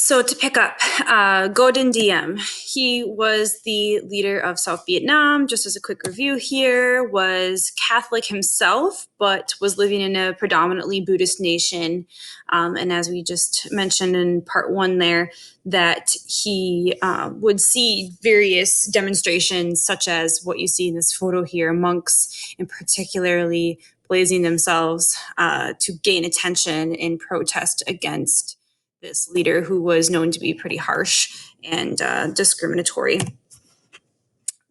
So to pick up, Ngo Dinh Diem, he was the leader of South Vietnam. Just as a quick review here, was Catholic himself, but was living in a predominantly Buddhist nation. And as we just mentioned in part one there, that he would see various demonstrations, such as what you see in this photo here, monks in particularly blazing themselves to gain attention in protest against this leader who was known to be pretty harsh and discriminatory.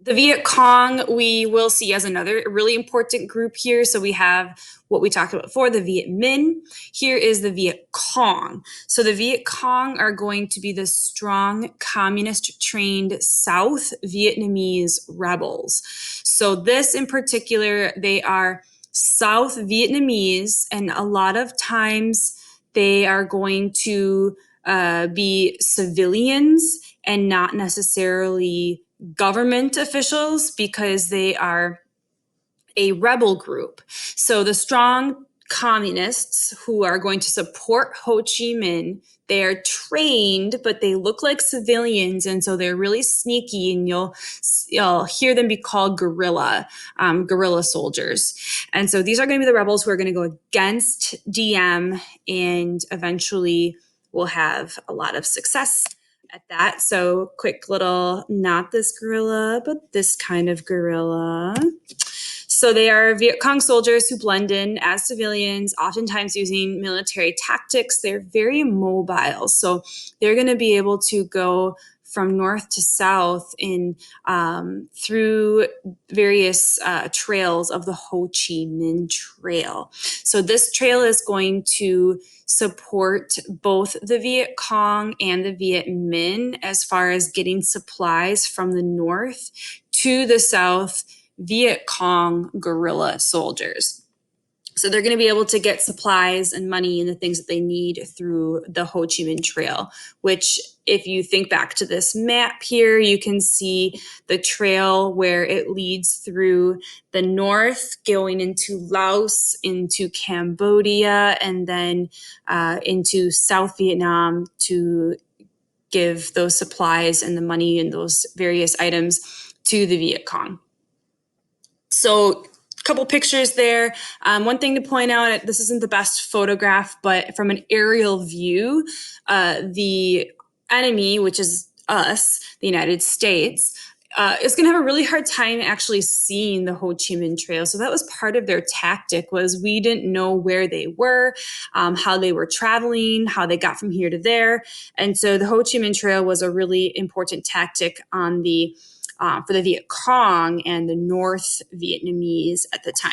The Viet Cong we will see as another really important group here. So we have what we talked about before, the Viet Minh. Here is the Viet Cong. So the Viet Cong are going to be the strong communist-trained South Vietnamese rebels. So this in particular, they are South Vietnamese, and a lot of times they are going to be civilians and not necessarily government officials because they are a rebel group. So the strong communists who are going to support Ho Chi Minh, they are trained, but they look like civilians, and so they're really sneaky, and you'll hear them be called guerrilla soldiers. And so these are going to be the rebels who are going to go against Diem, and eventually will have a lot of success at that. So quick little, not this guerrilla, but this kind of guerrilla. So they are Viet Cong soldiers who blend in as civilians, oftentimes using military tactics. They're very mobile. So they're going to be able to go from north to south in through various trails of the Ho Chi Minh Trail. So this trail is going to support both the Viet Cong and the Viet Minh as far as getting supplies from the north to the south Viet Cong guerrilla soldiers. So they're going to be able to get supplies and money and the things that they need through the Ho Chi Minh Trail, which if you think back to this map here, you can see the trail where it leads through the north, going into Laos, into Cambodia, and then into South Vietnam to give those supplies and the money and those various items to the Viet Cong. So a couple pictures there. One thing to point out, this isn't the best photograph, but from an aerial view, the enemy, which is us, the United States, is going to have a really hard time actually seeing the Ho Chi Minh Trail. So that was part of their tactic, was we didn't know where they were, how they were traveling, how they got from here to there. And so the Ho Chi Minh Trail was a really important tactic on the for the Viet Cong and the North Vietnamese at the time.